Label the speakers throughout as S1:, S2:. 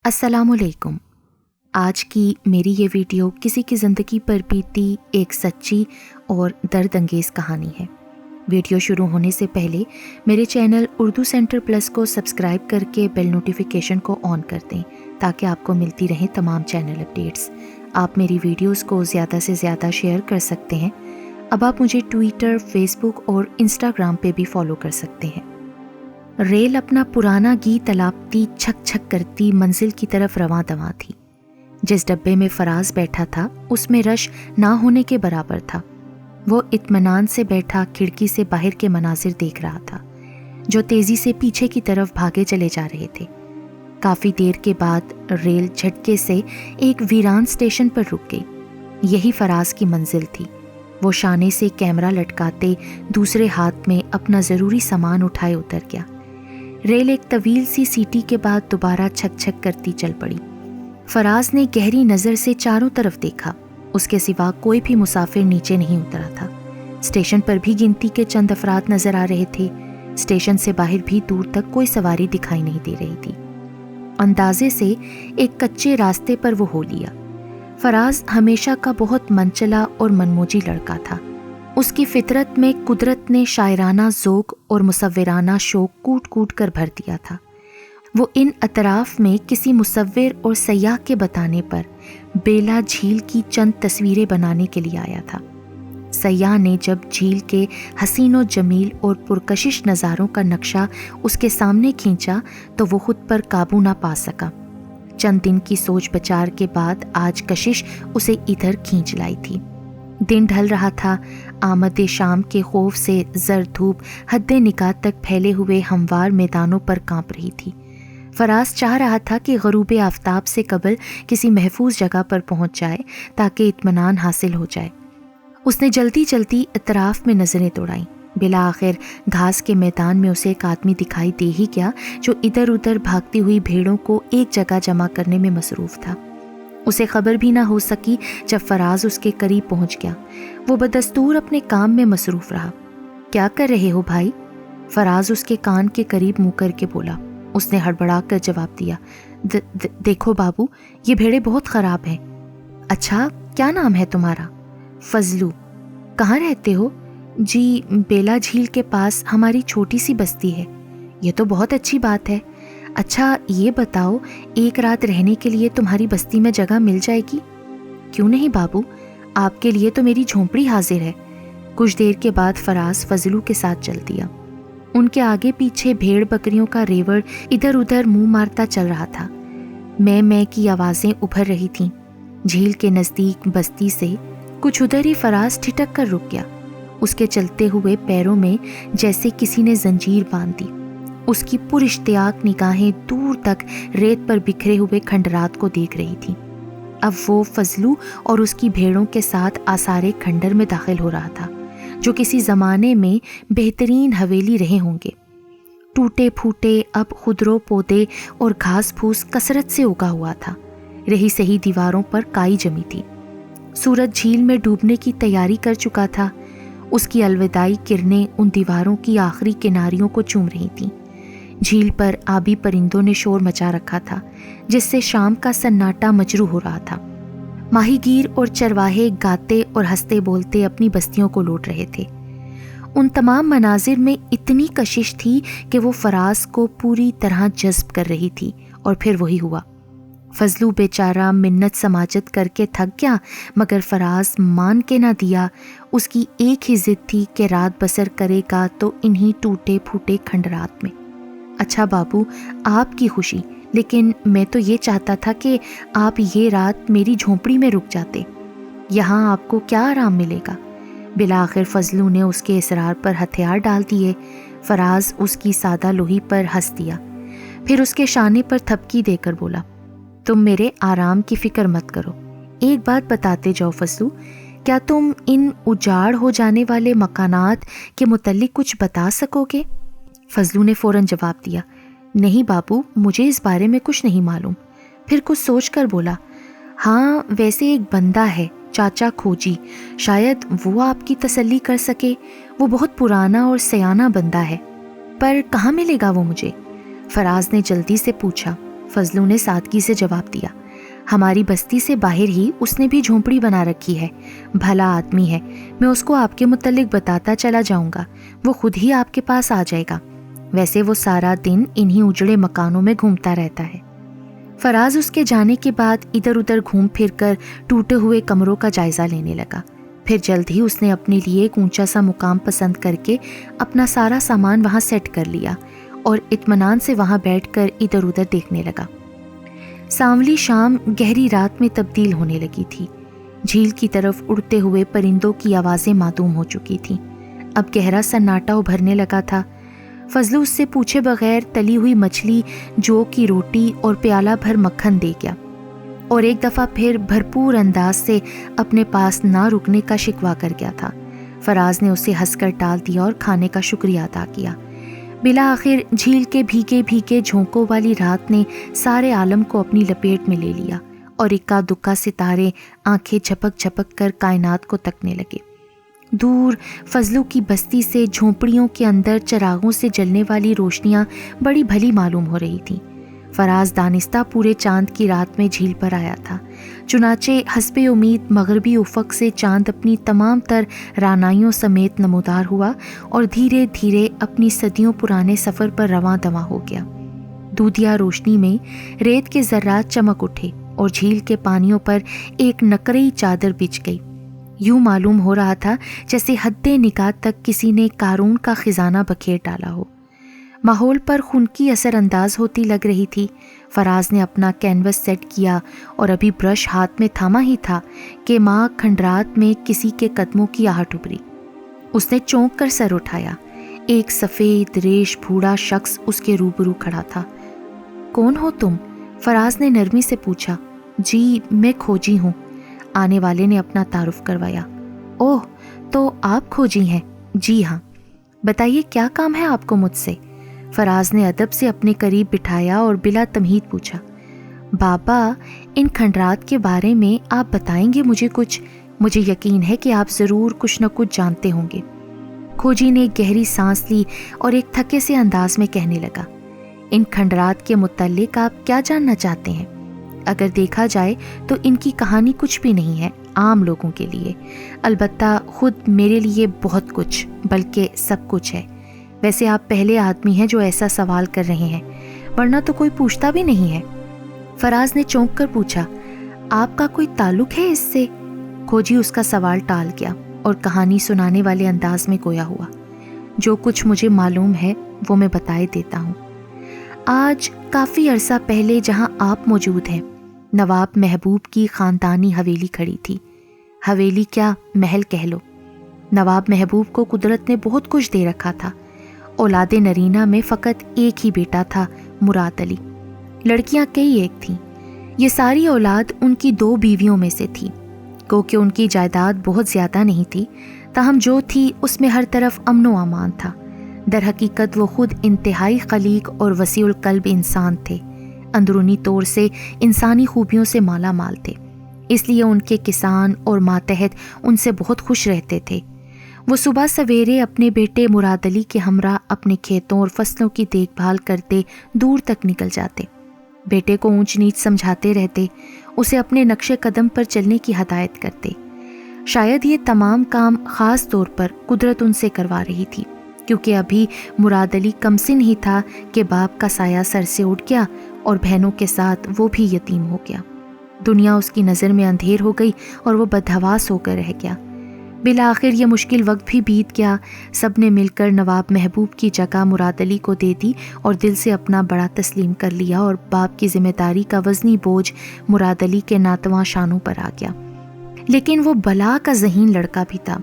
S1: السلام علیکم۔ آج کی میری یہ ویڈیو کسی کی زندگی پر بیتی ایک سچی اور درد انگیز کہانی ہے۔ ویڈیو شروع ہونے سے پہلے میرے چینل اردو سینٹر پلس کو سبسکرائب کر کے بیل نوٹیفیکیشن کو آن کر دیں تاکہ آپ کو ملتی رہیں تمام چینل اپڈیٹس۔ آپ میری ویڈیوز کو زیادہ سے زیادہ شیئر کر سکتے ہیں۔ اب آپ مجھے ٹویٹر، فیس بک اور انسٹاگرام پہ بھی فالو کر سکتے ہیں۔ ریل اپنا پرانا گیت الاپتی چھک چھک کرتی منزل کی طرف رواں دواں تھی۔ جس ڈبے میں فراز بیٹھا تھا اس میں رش نہ ہونے کے برابر تھا۔ وہ اطمینان سے بیٹھا کھڑکی سے باہر کے مناظر دیکھ رہا تھا جو تیزی سے پیچھے کی طرف بھاگے چلے جا رہے تھے۔ کافی دیر کے بعد ریل جھٹکے سے ایک ویران اسٹیشن پر رک گئی۔ یہی فراز کی منزل تھی۔ وہ شانے سے کیمرہ لٹکاتے دوسرے ہاتھ میں اپنا ضروری سامان اٹھائے اتر گیا۔ ریل ایک طویل سی سیٹی کے بعد دوبارہ چھک چھک کرتی چل پڑی۔ فراز نے گہری نظر سے چاروں طرف دیکھا۔ اس کے سوا کوئی بھی مسافر نیچے نہیں اترا تھا۔ اسٹیشن پر بھی گنتی کے چند افراد نظر آ رہے تھے۔ اسٹیشن سے باہر بھی دور تک کوئی سواری دکھائی نہیں دے رہی تھی۔ اندازے سے ایک کچے راستے پر وہ ہو لیا۔ فراز ہمیشہ کا بہت منچلا اور منموجی لڑکا تھا۔ اس کی فطرت میں قدرت نے شاعرانہ ذوق اور مصورانہ شوق کوٹ کوٹ کر بھر دیا تھا۔ وہ ان اطراف میں کسی مصور اور سیاح کے بتانے پر بیلا جھیل کی چند تصویریں بنانے کے لیے آیا تھا۔ سیاح نے جب جھیل کے حسین و جمیل اور پرکشش نظاروں کا نقشہ اس کے سامنے کھینچا تو وہ خود پر قابو نہ پا سکا۔ چند دن کی سوچ بچار کے بعد آج کشش اسے ادھر کھینچ لائی تھی۔ دن ڈھل رہا تھا۔ آمد شام کے خوف سے زرد دھوپ حد نکات تک پھیلے ہوئے ہموار میدانوں پر کانپ رہی تھی۔ فراز چاہ رہا تھا کہ غروب آفتاب سے قبل کسی محفوظ جگہ پر پہنچ جائے تاکہ اطمینان حاصل ہو جائے۔ اس نے جلدی جلدی اطراف میں نظریں دوڑائیں۔ بالآخر گھاس کے میدان میں اسے ایک آدمی دکھائی دے ہی گیا جو ادھر ادھر بھاگتی ہوئی بھیڑوں کو ایک جگہ جمع کرنے میں مصروف تھا۔ اسے خبر بھی نہ ہو سکی جب فراز اس کے قریب پہنچ گیا۔ وہ بدستور اپنے کام میں مصروف رہا۔ کیا کر رہے ہو بھائی؟ فراز اس کے کان کے قریب منہ کر کے بولا۔ اس نے ہڑبڑا کر جواب دیا، دیکھو بابو، یہ بھیڑیں بہت خراب ہیں۔ اچھا، کیا نام ہے تمہارا؟ فضلو۔ کہاں رہتے ہو؟ جی، بیلا جھیل کے پاس ہماری چھوٹی سی بستی ہے۔ یہ تو بہت اچھی بات ہے۔ اچھا یہ بتاؤ، ایک رات رہنے کے لیے تمہاری بستی میں جگہ مل جائے گی؟ کیوں نہیں بابو، آپ کے لیے تو میری جھونپڑی حاضر ہے۔ کچھ دیر کے بعد فراز فضلو کے ساتھ چل دیا۔ ان کے آگے پیچھے بھیڑ بکریوں کا ریوڑ ادھر ادھر منہ مارتا چل رہا تھا۔ میں کی آوازیں ابھر رہی تھیں۔ جھیل کے نزدیک بستی سے کچھ ادھر ہی فراز ٹھٹک کر رک گیا۔ اس کے چلتے ہوئے پیروں میں جیسے کسی نے زنجیر باندھ دی۔ اس کی پراشتیاق نگاہیں دور تک ریت پر بکھرے ہوئے کھنڈرات کو دیکھ رہی تھی۔ اب وہ فضلو اور اس کی بھیڑوں کے ساتھ آثار کھنڈر میں داخل ہو رہا تھا جو کسی زمانے میں بہترین حویلی رہے ہوں گے۔ ٹوٹے پھوٹے اب خضرو پودے اور گھاس پھوس کثرت سے اگا ہوا تھا۔ رہی سہی دیواروں پر کائی جمی تھی۔ سورج جھیل میں ڈوبنے کی تیاری کر چکا تھا۔ اس کی الوداعی کرنیں ان دیواروں کی آخری کناریوں کو چوم رہی تھیں۔ جھیل پر آبی پرندوں نے شور مچا رکھا تھا جس سے شام کا سناٹا مجروح ہو رہا تھا۔ ماہی گیر اور چرواہے گاتے اور ہنستے بولتے اپنی بستیوں کو لوٹ رہے تھے۔ ان تمام مناظر میں اتنی کشش تھی کہ وہ فراز کو پوری طرح جذب کر رہی تھی۔ اور پھر وہی ہوا۔ فضلو بیچارہ منت سماجت کر کے تھک گیا مگر فراز مان کے نہ دیا۔ اس کی ایک ہی ضد تھی کہ رات بسر کرے گا تو انہی ٹوٹے پھوٹے کھنڈرات میں۔ اچھا بابو، آپ کی خوشی، لیکن میں تو یہ چاہتا تھا کہ آپ یہ رات میری جھونپڑی میں رک جاتے۔ یہاں آپ کو کیا آرام ملے گا؟ بالآخر فضلو نے اس کے اصرار پر ہتھیار ڈال دیے۔ فراز اس کی سادہ لوہی پر ہنس دیا، پھر اس کے شانے پر تھپکی دے کر بولا، تم میرے آرام کی فکر مت کرو۔ ایک بات بتاتے جاؤ فضلو، کیا تم ان اجاڑ ہو جانے والے مکانات کے متعلق کچھ بتا سکو گے؟ فضلو نے فوراً جواب دیا، نہیں بابو، مجھے اس بارے میں کچھ نہیں معلوم۔ پھر کچھ سوچ کر بولا، ہاں ویسے ایک بندہ ہے، چاچا کھوجی، شاید وہ آپ کی تسلی کر سکے۔ وہ بہت پرانا اور سیانہ بندہ ہے، پر کہاں ملے گا وہ مجھے؟ فراز نے جلدی سے پوچھا۔ فضلو نے سادگی سے جواب دیا۔ ہماری بستی سے باہر ہی اس نے بھی جھونپڑی بنا رکھی ہے، بھلا آدمی ہے، میں اس کو آپ کے متعلق بتاتا چلا جاؤں گا، وہ خود ہی آپ کے پاس آ جائے گا۔ ویسے وہ سارا دن انہی اجڑے مکانوں میں گھومتا رہتا ہے۔ فراز اس کے جانے کے بعد ادھر ادھر گھوم پھر کر ٹوٹے ہوئے کمروں کا جائزہ لینے لگا۔ پھر جلد ہی اس نے اپنے لیے ایک اونچا سا مقام پسند کر کے اپنا سارا سامان وہاں سیٹ کر لیا اور اطمینان سے وہاں بیٹھ کر ادھر ادھر دیکھنے لگا۔ سانولی شام گہری رات میں تبدیل ہونے لگی تھی۔ جھیل کی طرف اڑتے ہوئے پرندوں کی آوازیں معدوم ہو چکی تھیں۔ اب گہرا سناٹا ابھرنے لگا تھا۔ فضلو اس سے پوچھے بغیر تلی ہوئی مچھلی، جو کی روٹی اور پیالہ بھر مکھن دے گیا اور ایک دفعہ پھر بھرپور انداز سے اپنے پاس نہ رکنے کا شکوہ کر گیا تھا۔ فراز نے اسے ہنس کر ٹال دیا اور کھانے کا شکریہ ادا کیا۔ بالآخر جھیل کے بھیگے بھیگے جھونکوں والی رات نے سارے عالم کو اپنی لپیٹ میں لے لیا اور اکا دکا ستارے آنکھیں جھپک جھپک کر کائنات کو تکنے لگے۔ دور فضلو کی بستی سے جھونپڑیوں کے اندر چراغوں سے جلنے والی روشنیاں بڑی بھلی معلوم ہو رہی تھیں۔ فراز دانستہ پورے چاند کی رات میں جھیل پر آیا تھا، چنانچہ حسب امید مغربی افق سے چاند اپنی تمام تر رعنائیوں سمیت نمودار ہوا اور دھیرے دھیرے اپنی صدیوں پرانے سفر پر رواں دواں ہو گیا۔ دودھیا روشنی میں ریت کے ذرات چمک اٹھے اور جھیل کے پانیوں پر ایک نقرئی چادر بچھ گئی۔ یوں معلوم ہو رہا تھا جیسے حد نکات تک کسی نے قارون کا خزانہ بکھیر ڈالا ہو۔ ماحول پر خنکی اثر انداز ہوتی لگ رہی تھی۔ فراز نے اپنا کینوس سیٹ کیا اور ابھی برش ہاتھ میں تھاما ہی تھا کہ ماں کھنڈرات میں کسی کے قدموں کی آہٹ ابھری۔ اس نے چونک کر سر اٹھایا۔ ایک سفید ریش بھوڑا شخص اس کے روبرو کھڑا تھا۔ کون ہو تم؟ فراز نے نرمی سے پوچھا۔ جی میں کھوجی ہوں، آنے والے نے اپنا تعارف کروایا۔ اوہ تو آپ کھوجی ہیں؟ جی ہاں۔ بتائیے کیا کام ہے آپ کو مجھ سے؟ فراز نے ادب سے اپنے قریب بٹھایا اور بلا تمہید پوچھا۔ بابا ان کھنڈرات کے بارے میں آپ بتائیں گے مجھے کچھ؟ مجھے یقین ہے کہ آپ ضرور کچھ نہ کچھ جانتے ہوں گے۔ کھوجی نے گہری سانس لی اور ایک تھکے سے انداز میں کہنے لگا۔ ان کھنڈرات کے متعلق آپ کیا جاننا چاہتے ہیں؟ اگر دیکھا جائے تو ان کی کہانی کچھ بھی نہیں ہے عام لوگوں کے لیے، البتہ خود میرے لیے بہت کچھ بلکہ سب کچھ ہے۔ ویسے آپ پہلے آدمی ہیں جو ایسا سوال کر رہے ہیں، ورنہ تو کوئی پوچھتا بھی نہیں ہے۔ فراز نے چونک کر پوچھا۔ آپ کا کوئی تعلق ہے اس سے؟ کھوجی اس کا سوال ٹال گیا اور کہانی سنانے والے انداز میں گویا ہوا۔ جو کچھ مجھے معلوم ہے وہ میں بتائے دیتا ہوں۔ آج کافی عرصہ پہلے جہاں آپ موجود ہیں، نواب محبوب کی خاندانی حویلی کھڑی تھی۔ حویلی کیا، محل کہہ لو۔ نواب محبوب کو قدرت نے بہت کچھ دے رکھا تھا۔ اولاد نرینہ میں فقط ایک ہی بیٹا تھا، مراد علی۔ لڑکیاں کئی ایک تھیں۔ یہ ساری اولاد ان کی 2 بیویوں میں سے تھی۔ کیونکہ ان کی جائیداد بہت زیادہ نہیں تھی، تاہم جو تھی اس میں ہر طرف امن و امان تھا۔ در حقیقت وہ خود انتہائی خلیق اور وسیع القلب انسان تھے، اندرونی طور سے انسانی خوبیوں سے مالا مال تھے، اس لیے ان کے کسان اور ماتحت ان سے بہت خوش رہتے تھے۔ وہ صبح سویرے اپنے بیٹے مراد علی کے ہمراہ اپنے کھیتوں اور فصلوں کی دیکھ بھال کرتے دور تک نکل جاتے، بیٹے کو اونچ نیچ سمجھاتے رہتے، اسے اپنے نقش قدم پر چلنے کی ہدایت کرتے۔ شاید یہ تمام کام خاص طور پر قدرت ان سے کروا رہی تھی، کیونکہ ابھی مراد علی کمسن ہی تھا کہ باپ کا سایہ سر سے اٹھ گیا اور بہنوں کے ساتھ وہ بھی یتیم ہو گیا۔ دنیا اس کی نظر میں اندھیر ہو گئی اور وہ بدحواس ہو کر رہ گیا۔ بالآخر یہ مشکل وقت بھی بیت گیا۔ سب نے مل کر نواب محبوب کی جگہ مراد علی کو دے دی اور دل سے اپنا بڑا تسلیم کر لیا، اور باپ کی ذمہ داری کا وزنی بوجھ مراد علی کے ناتواں شانوں پر آ گیا۔ لیکن وہ بلا کا ذہین لڑکا بھی تھا۔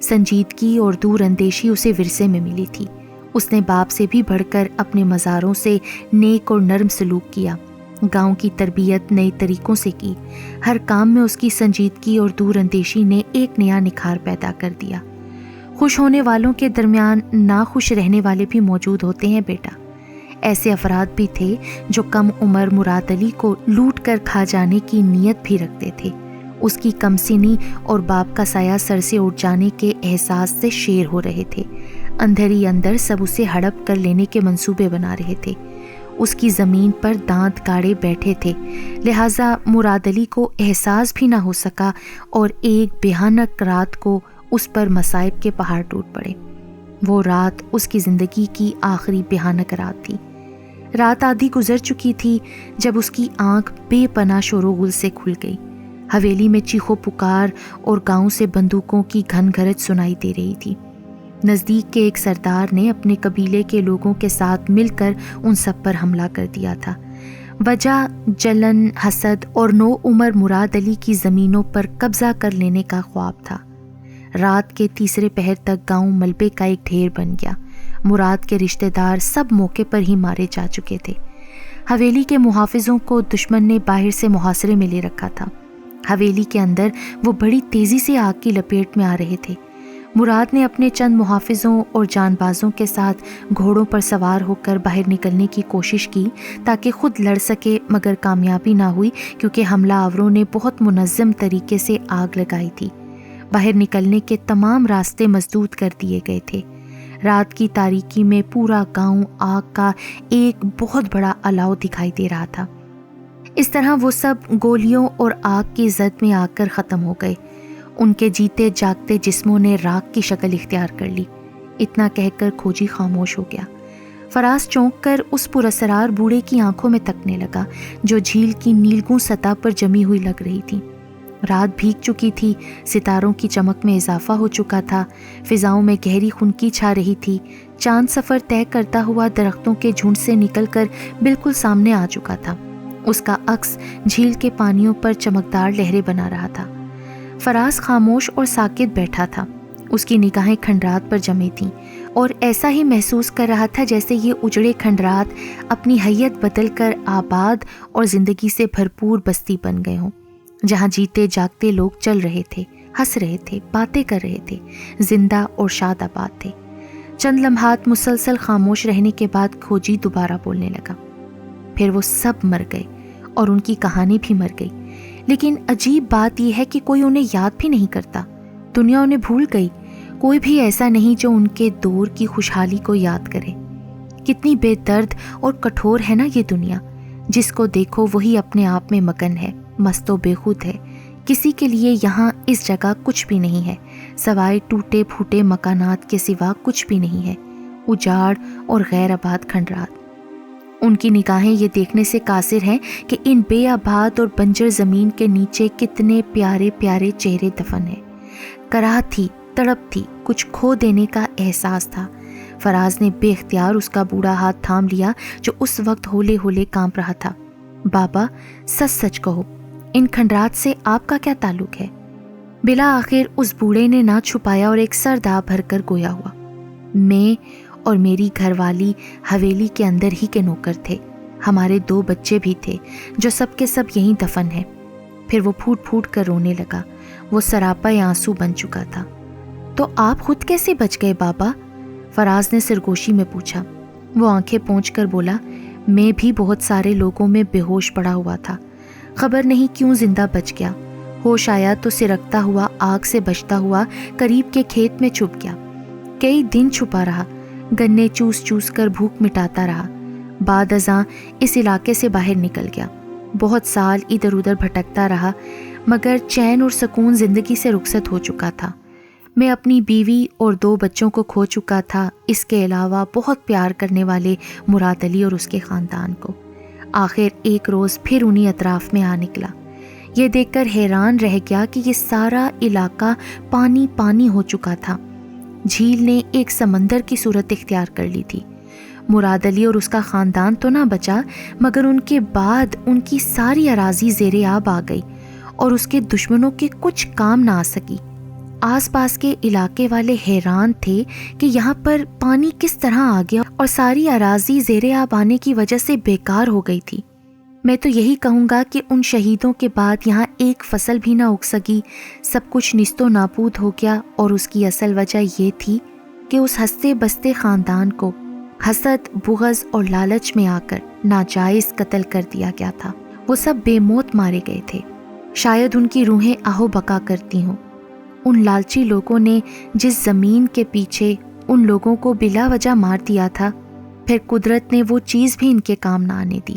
S1: سنجیدگی اور دور اندیشی اسے ورثے میں ملی تھی۔ اس نے باپ سے بھی بڑھ کر اپنے مزاروں سے نیک اور نرم سلوک کیا، گاؤں کی تربیت نئے طریقوں سے کی۔ ہر کام میں اس کی سنجیدگی اور دور اندیشی نے ایک نیا نکھار پیدا کر دیا۔ خوش ہونے والوں کے درمیان ناخوش رہنے والے بھی موجود ہوتے ہیں بیٹا۔ ایسے افراد بھی تھے جو کم عمر مراد علی کو لوٹ کر کھا جانے کی نیت بھی رکھتے تھے۔ اس کی کم سنی اور باپ کا سایہ سر سے اٹھ جانے کے احساس سے شیر ہو رہے تھے۔ اندر ہی اندر سب اسے ہڑپ کر لینے کے منصوبے بنا رہے تھے۔ اس کی زمین پر دانت گاڑے بیٹھے تھے، لہٰذا مراد علی کو احساس بھی نہ ہو سکا اور ایک بھیانک رات کو اس پر مصائب کے پہاڑ ٹوٹ پڑے۔ وہ رات اس کی زندگی کی آخری بھیانک رات تھی۔ رات آدھی گزر چکی تھی جب اس کی آنکھ بے پناہ شور و غل سے کھل گئی۔ حویلی میں چیخو پکار اور گاؤں سے بندوقوں کی گھن گھرج سنائی دے رہی تھی۔ نزدیک کے ایک سردار نے اپنے قبیلے کے لوگوں کے ساتھ مل کر ان سب پر حملہ کر دیا تھا۔ وجہ جلن، حسد اور نو عمر مراد علی کی زمینوں پر قبضہ کر لینے کا خواب تھا۔ رات کے تیسرے پہر تک گاؤں ملبے کا ایک ڈھیر بن گیا۔ مراد کے رشتہ دار سب موقع پر ہی مارے جا چکے تھے۔ حویلی کے محافظوں کو دشمن نے باہر سے محاصرے میں لے رکھا تھا۔ حویلی کے اندر وہ بڑی تیزی سے آگ کی لپیٹ میں آ رہے تھے۔ مراد نے اپنے چند محافظوں اور جان بازوں کے ساتھ گھوڑوں پر سوار ہو کر باہر نکلنے کی کوشش کی تاکہ خود لڑ سکے، مگر کامیابی نہ ہوئی کیونکہ حملہ آوروں نے بہت منظم طریقے سے آگ لگائی تھی۔ باہر نکلنے کے تمام راستے مسدود کر دیے گئے تھے۔ رات کی تاریکی میں پورا گاؤں آگ کا ایک بہت بڑا الاؤ دکھائی دے رہا تھا۔ اس طرح وہ سب گولیوں اور آگ کی زد میں آ کر ختم ہو گئے۔ ان کے جیتے جاگتے جسموں نے راکھ کی شکل اختیار کر لی۔ اتنا کہہ کر کھوجی خاموش ہو گیا۔ فراز چونک کر اس پراسرار بوڑھے کی آنکھوں میں تکنے لگا جو جھیل کی نیلگوں سطح پر جمی ہوئی لگ رہی تھی۔ رات بھیگ چکی تھی، ستاروں کی چمک میں اضافہ ہو چکا تھا، فضاؤں میں گہری خنکی چھا رہی تھی۔ چاند سفر طے کرتا ہوا درختوں کے جھنڈ سے نکل کر بالکل سامنے آ چکا تھا۔ اس کا عکس جھیل کے پانیوں پر چمکدار لہریں بنا رہا تھا۔ فراز خاموش اور ساکت بیٹھا تھا۔ اس کی نگاہیں کھنڈرات پر جمی تھیں اور ایسا ہی محسوس کر رہا تھا جیسے یہ اجڑے کھنڈرات اپنی حیت بدل کر آباد اور زندگی سے بھرپور بستی بن گئے ہوں، جہاں جیتے جاگتے لوگ چل رہے تھے، ہنس رہے تھے، باتیں کر رہے تھے، زندہ اور شاد آباد تھے۔ چند لمحات مسلسل خاموش رہنے کے بعد کھوجی دوبارہ بولنے لگا۔ پھر وہ سب مر گئے اور ان کی کہانی بھی مر گئی، لیکن عجیب بات یہ ہے کہ کوئی انہیں یاد بھی نہیں کرتا۔ دنیا انہیں بھول گئی۔ کوئی بھی ایسا نہیں جو ان کے دور کی خوشحالی کو یاد کرے۔ کتنی بے درد اور کٹھور ہے نا یہ دنیا۔ جس کو دیکھو وہی اپنے آپ میں مگن ہے، مست و بے خود ہے۔ کسی کے لیے یہاں اس جگہ کچھ بھی نہیں ہے، سوائے ٹوٹے پھوٹے مکانات کے سوا کچھ بھی نہیں ہے، اجاڑ اور غیر آباد کھنڈرات۔ ان کی نگاہیں یہ دیکھنے سے قاصر ہیں کہ ان بے آباد اور بنجر زمین کے نیچے کتنے پیارے پیارے چہرے دفن ہیں۔ کراہت تھی، تڑپ تھی، کچھ کھو دینے کا احساس تھا۔ فراز نے بے اختیار اس کا بوڑھا ہاتھ تھام لیا جو اس وقت ہولے ہولے کانپ رہا تھا۔ بابا، سچ سچ کہو، ان کھنڈرات سے آپ کا کیا تعلق ہے؟ بلا آخر اس بوڑھے نے نہ چھپایا اور ایک سر داغ بھر کر گویا ہوا۔ میں اور میری گھر والی حویلی کے اندر ہی کے نوکر تھے۔ ہمارے 2 بچے بھی تھے جو سب کے سب یہیں دفن ہیں۔ پھر وہ پھوٹ پھوٹ کر رونے لگا۔ وہ سراپا آنسو بن چکا تھا۔ تو آپ خود کیسے بچ گئے بابا؟ فراز نے سرگوشی میں پوچھا۔ وہ آنکھیں پونچھ کر بولا، میں بھی بہت سارے لوگوں میں بے ہوش پڑا ہوا تھا، خبر نہیں کیوں زندہ بچ گیا۔ ہوش آیا تو سرکتا ہوا آگ سے بچتا ہوا قریب کے کھیت میں چھپ گیا۔ کئی دن چھپا رہا، گنے چوس چوس کر بھوک مٹاتا رہا۔ بعد ازاں اس علاقے سے باہر نکل گیا۔ بہت سال ادھر ادھر بھٹکتا رہا، مگر چین اور سکون زندگی سے رخصت ہو چکا تھا۔ میں اپنی بیوی اور 2 بچوں کو کھو چکا تھا، اس کے علاوہ بہت پیار کرنے والے مراد علی اور اس کے خاندان کو۔ آخر ایک روز پھر انہی اطراف میں آ نکلا۔ یہ دیکھ کر حیران رہ گیا کہ یہ سارا علاقہ پانی پانی ہو چکا تھا۔ جھیل نے ایک سمندر کی صورت اختیار کر لی تھی۔ مراد علی اور اس کا خاندان تو نہ بچا، مگر ان کے بعد ان کی ساری اراضی زیر آب آ گئی اور اس کے دشمنوں کے کچھ کام نہ آ سکی۔ آس پاس کے علاقے والے حیران تھے کہ یہاں پر پانی کس طرح آ گیا اور ساری اراضی زیر آب آنے کی وجہ سے بیکار ہو گئی تھی۔ میں تو یہی کہوں گا کہ ان شہیدوں کے بعد یہاں ایک فصل بھی نہ اگ سکی، سب کچھ نیست و نابود ہو گیا، اور اس کی اصل وجہ یہ تھی کہ اس ہنستے بستے خاندان کو حسد، بغض اور لالچ میں آ کر ناجائز قتل کر دیا گیا تھا۔ وہ سب بے موت مارے گئے تھے۔ شاید ان کی روحیں آہو بقا کرتی ہوں۔ ان لالچی لوگوں نے جس زمین کے پیچھے ان لوگوں کو بلا وجہ مار دیا تھا، پھر قدرت نے وہ چیز بھی ان کے کام نہ آنے دی۔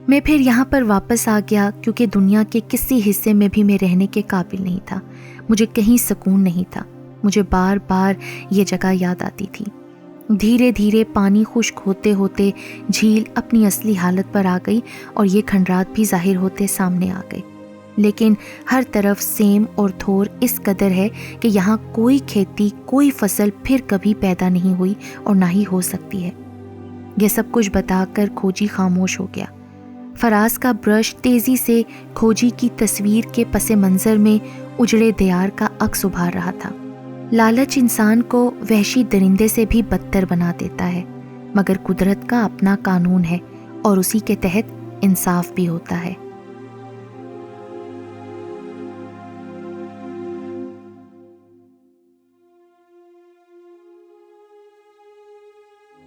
S1: میں پھر یہاں پر واپس آ گیا کیونکہ دنیا کے کسی حصے میں بھی میں رہنے کے قابل نہیں تھا۔ مجھے کہیں سکون نہیں تھا۔ مجھے بار بار یہ جگہ یاد آتی تھی۔ دھیرے دھیرے پانی خشک ہوتے ہوتے جھیل اپنی اصلی حالت پر آ گئی اور یہ کھنڈرات بھی ظاہر ہوتے سامنے آ گئے۔ لیکن ہر طرف سیم اور تھور اس قدر ہے کہ یہاں کوئی کھیتی، کوئی فصل پھر کبھی پیدا نہیں ہوئی اور نہ ہی ہو سکتی ہے۔ یہ سب کچھ بتا کر کھوجی خاموش ہو گیا۔ فراز کا برش تیزی سے کھوجی کی تصویر کے پس منظر میں اجڑے دیار کا عکس ابھار رہا تھا۔ لالچ انسان کو وحشی درندے سے بھی بدتر بنا دیتا ہے، مگر قدرت کا اپنا قانون ہے اور اسی کے تحت انصاف بھی ہوتا ہے۔